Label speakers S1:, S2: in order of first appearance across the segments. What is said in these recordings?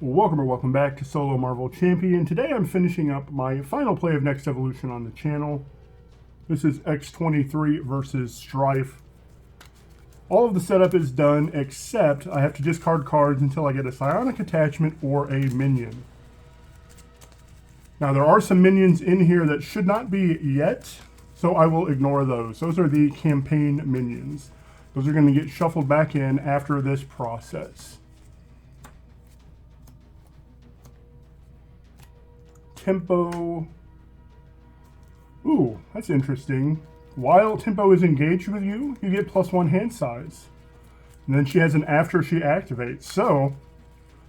S1: Welcome or welcome back to Solo Marvel Champion. Today I'm finishing up my final play of Next Evolution on the channel. This is X-23 versus Stryfe. All of the setup is done except I have to discard cards until I get a psionic attachment or a minion. Now there are some minions in here that should not be yet, so I will ignore those. Those are the campaign minions. Those are going to get shuffled back in after this process. Tempo. Ooh, that's interesting. While Tempo is engaged with you, you get +1 hand size. And then she has an after she activates. So,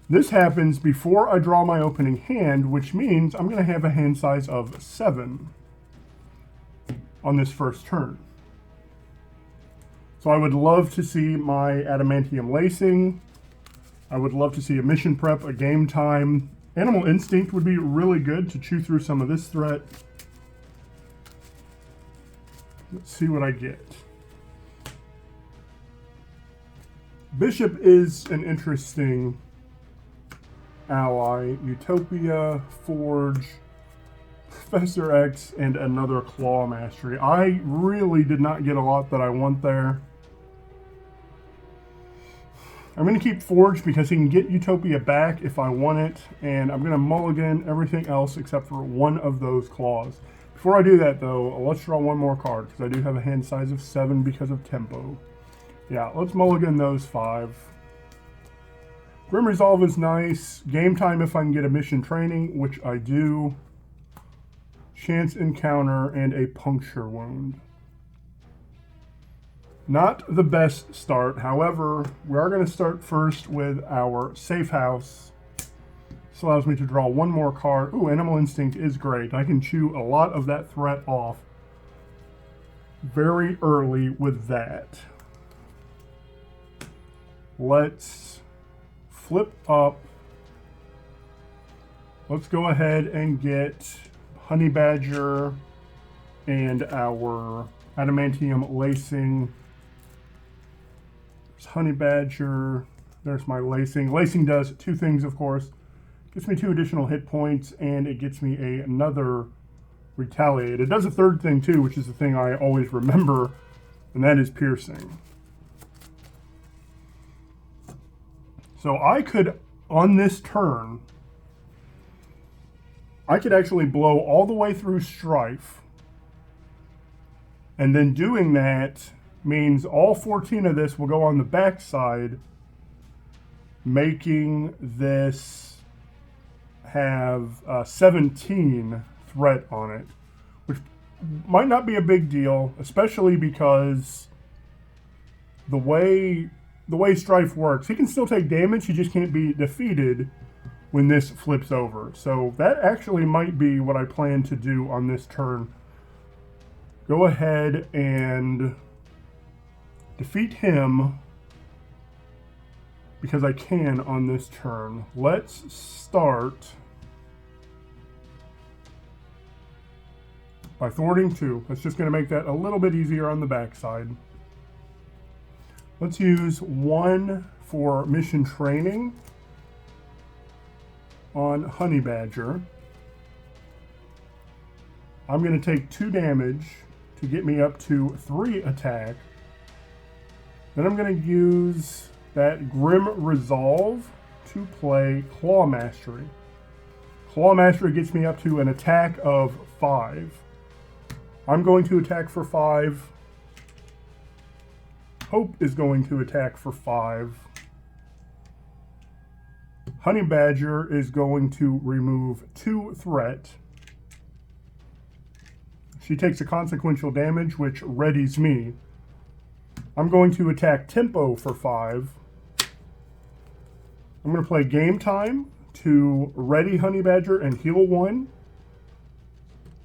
S1: this happens before I draw my opening hand, which means I'm going to have a hand size of 7 on this first turn. So I would love to see my adamantium lacing. I would love to see a mission prep, a game time. Animal Instinct would be really good to chew through some of this threat. Let's see what I get. Bishop is an interesting ally. Utopia, Forge, Professor X, and another Claw Mastery. I really did not get a lot that I want there. I'm going to keep Forge because he can get Utopia back if I want it, and I'm going to mulligan everything else except for one of those claws. Before I do that, though, let's draw one more card because I do have a hand size of 7 because of Tempo. Yeah, let's mulligan those 5. Grim Resolve is nice. Game time if I can get a mission training, which I do. Chance encounter and a puncture wound. Not the best start, however, we are going to start first with our safe house. This allows me to draw one more card. Ooh, Animal Instinct is great. I can chew a lot of that threat off very early with that. Let's flip up. Let's go ahead and get Honey Badger and our adamantium lacing. Honey Badger, there's my lacing. Lacing does 2 things, of course. Gets me 2 additional hit points, and it gets me another Retaliate. It does a 3rd thing, too, which is the thing I always remember, and that is piercing. So I could, on this turn, I could actually blow all the way through Stryfe, and then doing that means all 14 of this will go on the back side, making this have 17 threat on it, which might not be a big deal, especially because the way Stryfe works, he can still take damage, he just can't be defeated when this flips over. So that actually might be what I plan to do on this turn. Go ahead and defeat him because I can on this turn. Let's start by thwarting 2. That's just going to make that a little bit easier on the backside. Let's use 1 for mission training on Honey Badger. I'm going to take 2 damage to get me up to 3 attack. Then I'm going to use that Grim Resolve to play Claw Mastery. Claw Mastery gets me up to an attack of 5. I'm going to attack for 5. Hope is going to attack for 5. Honey Badger is going to remove 2 threat. She takes a consequential damage, which readies me. I'm going to attack Tempo for 5. I'm going to play Game Time to ready Honey Badger and heal 1.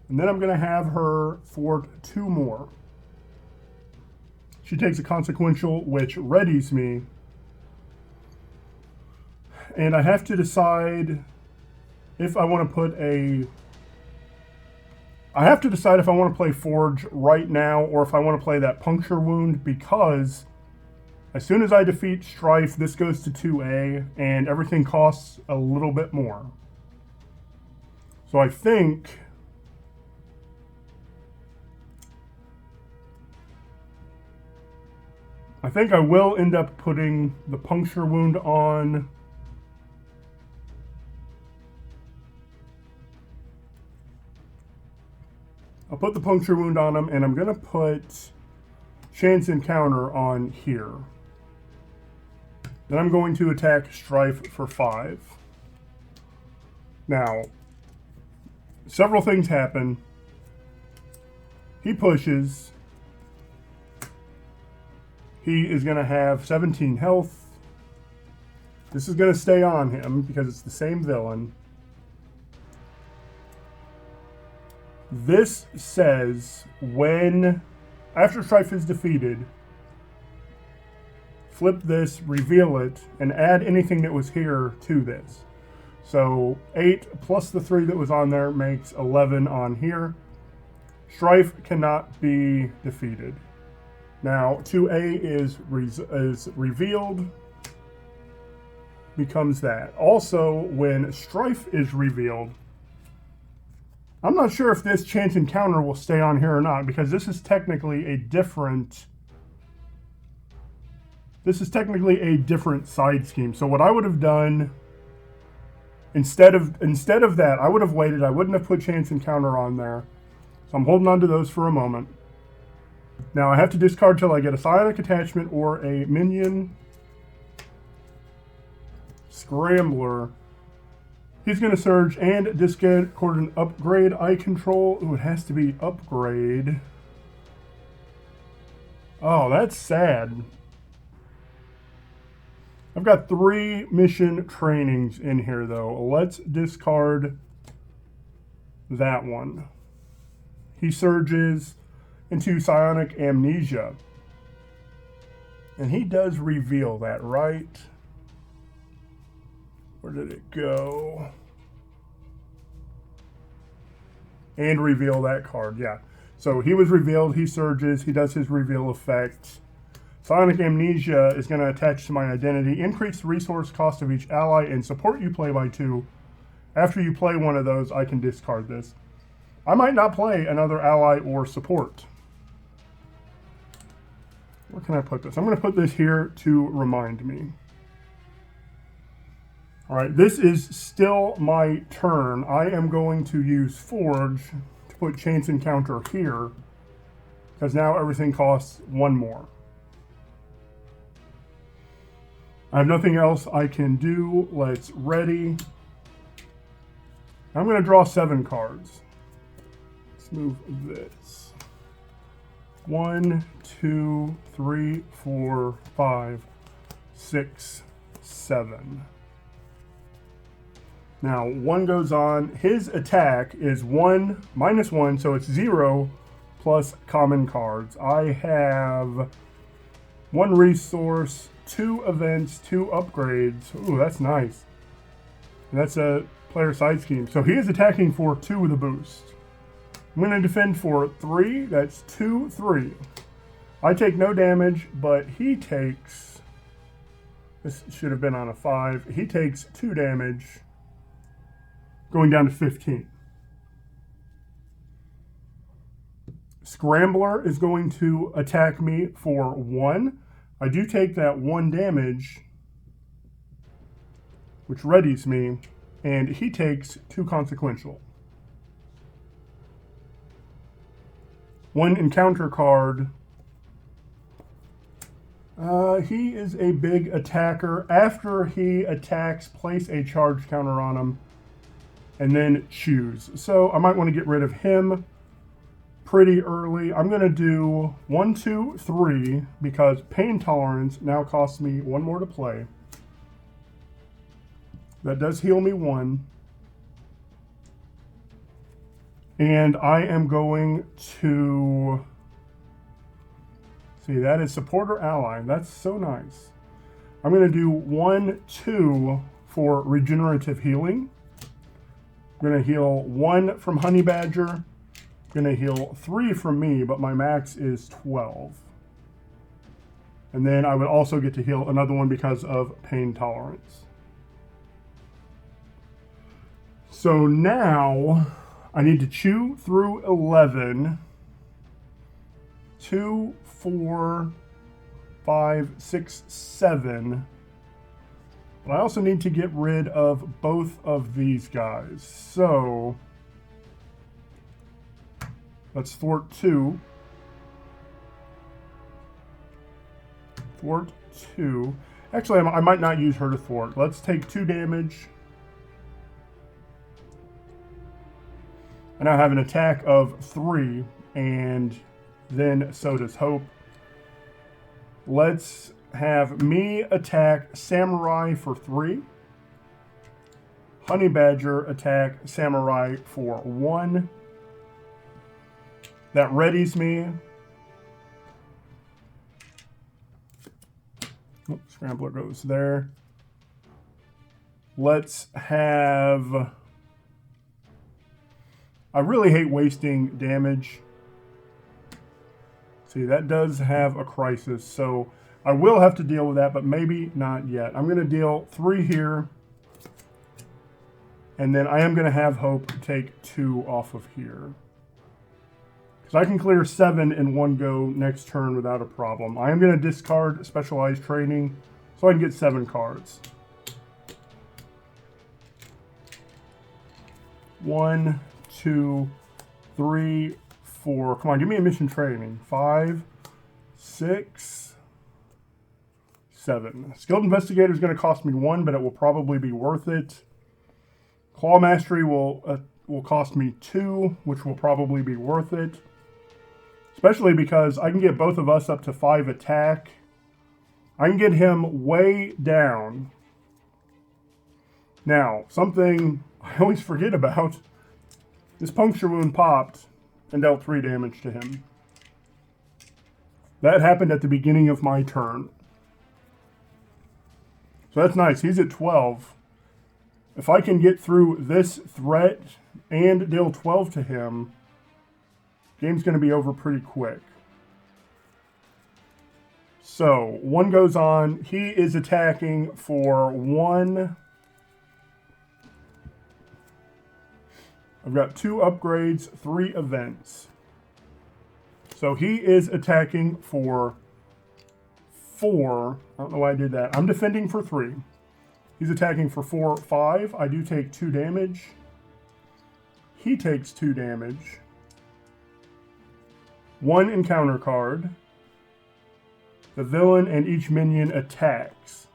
S1: And then I'm going to have her thwart 2 more. She takes a consequential, which readies me. And I have to decide if I want to put a... I have to decide if I want to play Forge right now or if I want to play that puncture wound, because As soon as I defeat Stryfe, this goes to 2A, and everything costs a little bit more. So I think I will end up putting the puncture wound on. I'll put the puncture wound on him, and I'm going to put chance encounter on here. Then I'm going to attack Stryfe for 5. Now, several things happen. He pushes. He is going to have 17 health. This is going to stay on him because it's the same villain. This says when, after Stryfe is defeated, flip this, reveal it, and add anything that was here to this. So 8 plus the 3 that was on there makes 11 on here. Stryfe cannot be defeated. Now 2A is revealed, becomes that. Also, when Stryfe is revealed, I'm not sure if this chance encounter will stay on here or not, because this is technically a different side scheme. So what I would have done instead of that, I would have waited. I wouldn't have put chance encounter on there. So I'm holding on to those for a moment. Now I have to discard till I get a psionic attachment or a minion. Scrambler. He's going to surge and discard an upgrade I control. Ooh, it has to be upgrade. Oh, that's sad. I've got 3 mission trainings in here, though. Let's discard that one. He surges into psionic amnesia. And he does reveal that, right? Where did it go? And reveal that card, yeah. So he was revealed, he surges, he does his reveal effect. Psionic amnesia is going to attach to my identity, increase the resource cost of each ally, and support you play by 2. After you play one of those, I can discard this. I might not play another ally or support. Where can I put this? I'm going to put this here to remind me. All right, this is still my turn. I am going to use Forge to put chance encounter here, because now everything costs 1 more. I have nothing else I can do. Let's ready. I'm going to draw 7 cards. Let's move this. 1, 2, 3, 4, 5, 6, 7. Now, 1 goes on. His attack is -1, so it's 0 plus common cards. I have 1 resource, 2 events, 2 upgrades. Ooh, that's nice. And that's a player side scheme. So he is attacking for 2 with a boost. I'm going to defend for 3. That's 2, 3. I take no damage, but he takes... This should have been on a 5. He takes 2 damage, going down to 15. Scrambler is going to attack me for 1. I do take that 1 damage, which readies me, and he takes 2 consequential. 1 encounter card. He is a big attacker. After he attacks, place a charge counter on him, and then choose. So I might want to get rid of him pretty early. I'm going to do 1, 2, 3 because pain tolerance now costs me 1 more to play. That does heal me 1. And I am going to... See, that is support or ally. That's so nice. I'm going to do 1, 2 for regenerative healing. I'm going to heal 1 from Honey Badger. I'm going to heal 3 from me, but my max is 12. And then I would also get to heal another one because of pain tolerance. So now I need to chew through 11. 2, 4, 5, 6, 7. But I also need to get rid of both of these guys. So let's thwart 2. Thwart 2. Actually, I might not use her to thwart. Let's take 2 damage. I now have an attack of 3, and then so does Hope. Let's have me attack Samurai for 3. Honey Badger attack Samurai for 1. That readies me. Oh, Scrambler goes there. Let's have... I really hate wasting damage. See, that does have a crisis, so I will have to deal with that, but maybe not yet. I'm going to deal 3 here, and then I am going to have Hope take 2 off of here. Because I can clear 7 in one go next turn without a problem. I am going to discard Specialized Training so I can get 7 cards. 1, 2, 3, 4. Come on, give me a mission training. 5, 6, 7. Skilled Investigator is going to cost me 1, but it will probably be worth it. Claw Mastery will cost me 2, which will probably be worth it. Especially because I can get both of us up to 5 attack. I can get him way down. Now, something I always forget about. This Puncture Wound popped and dealt 3 damage to him. That happened at the beginning of my turn. So that's nice. He's at 12. If I can get through this threat and deal 12 to him, game's going to be over pretty quick. So, 1 goes on. He is attacking for 1. I've got 2 upgrades, 3 events. So he is attacking for 4. I don't know why I did that. I'm defending for 3. He's attacking for 4, 5. I do take 2 damage. He takes 2 damage. 1 encounter card. The villain and each minion attacks.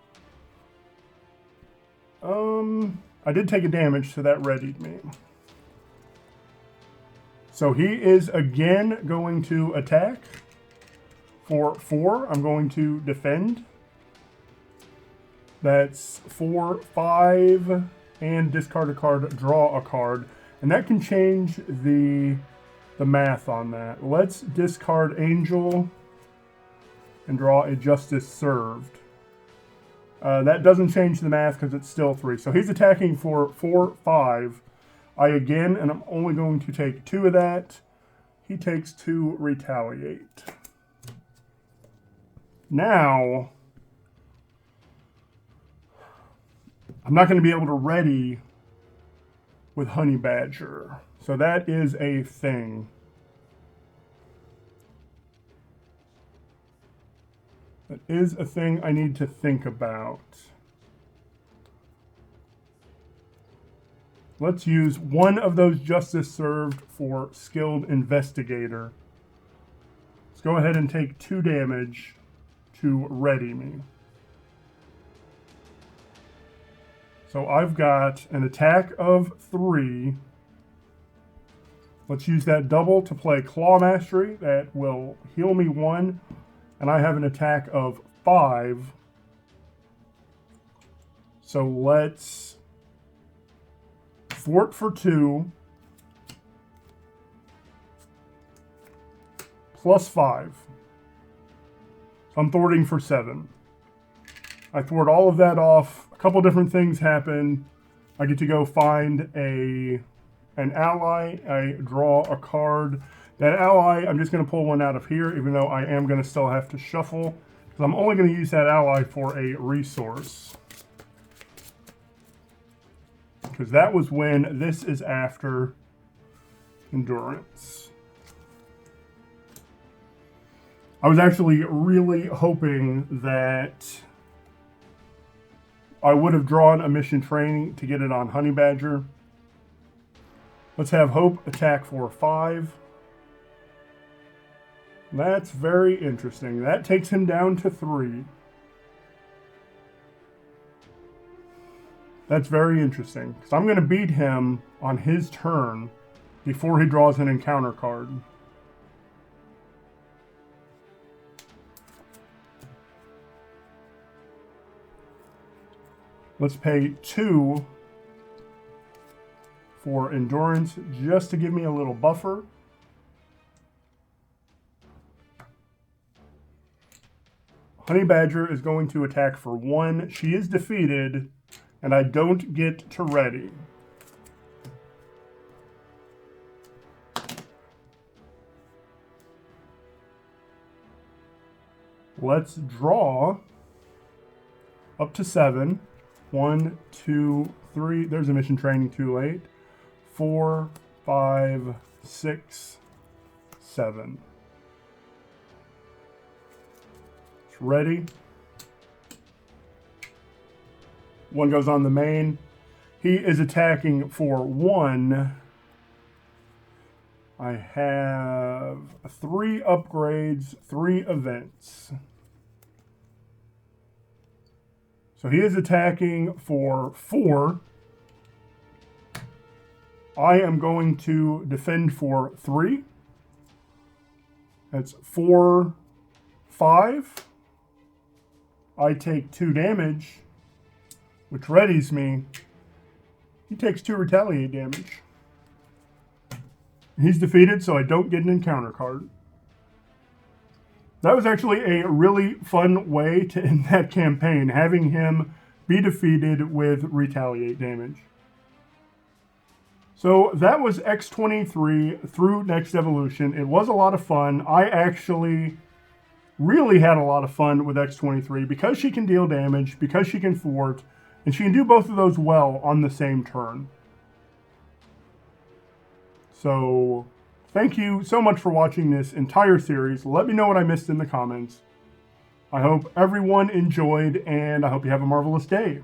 S1: I did take a damage, so that readied me. So he is again going to attack for 4. I'm going to defend. That's 4, 5, and discard a card, draw a card. And that can change the math on that. Let's discard Angel and draw a Justice Served. That doesn't change the math because it's still 3. So he's attacking for 4, 5. I again, and I'm only going to take 2 of that. He takes 2 Retaliate. Now, I'm not going to be able to ready with Honey Badger. So that is a thing. That is a thing I need to think about. Let's use 1 of those Justice Served for Skilled Investigator. Let's go ahead and take 2 damage to ready me. So I've got an attack of 3. Let's use that double to play Claw Mastery. That will heal me 1. And I have an attack of 5. So let's thwart for 2. Plus 5. So I'm thwarting for 7. I thwart all of that off. A couple different things happen. I get to go find an ally. I draw a card. That ally, I'm just going to pull one out of here, even though I am going to still have to shuffle. I'm only going to use that ally for a resource. Because that was when this is after endurance. I was actually really hoping that I would have drawn a mission training to get it on Honey Badger. Let's have Hope attack for 5. That's very interesting. That takes him down to 3. That's very interesting, because I'm going to beat him on his turn before he draws an encounter card. Let's pay 2 for endurance just to give me a little buffer. Honey Badger is going to attack for 1. She is defeated, and I don't get to ready. Let's draw up to 7. 1, 2, 3. There's a mission training too late. 4, 5, 6, 7. It's ready. 1 goes on the main. He is attacking for 1. I have 3 upgrades, 3 events. So he is attacking for 4. I am going to defend for 3. That's 4, 5. I take 2 damage, which readies me. He takes 2 retaliate damage. He's defeated, so I don't get an encounter card. That was actually a really fun way to end that campaign, having him be defeated with retaliate damage. So that was X-23 through Next Evolution. It was a lot of fun. I actually really had a lot of fun with X-23 because she can deal damage, because she can thwart, and she can do both of those well on the same turn. So thank you so much for watching this entire series. Let me know what I missed in the comments. I hope everyone enjoyed, and I hope you have a marvelous day.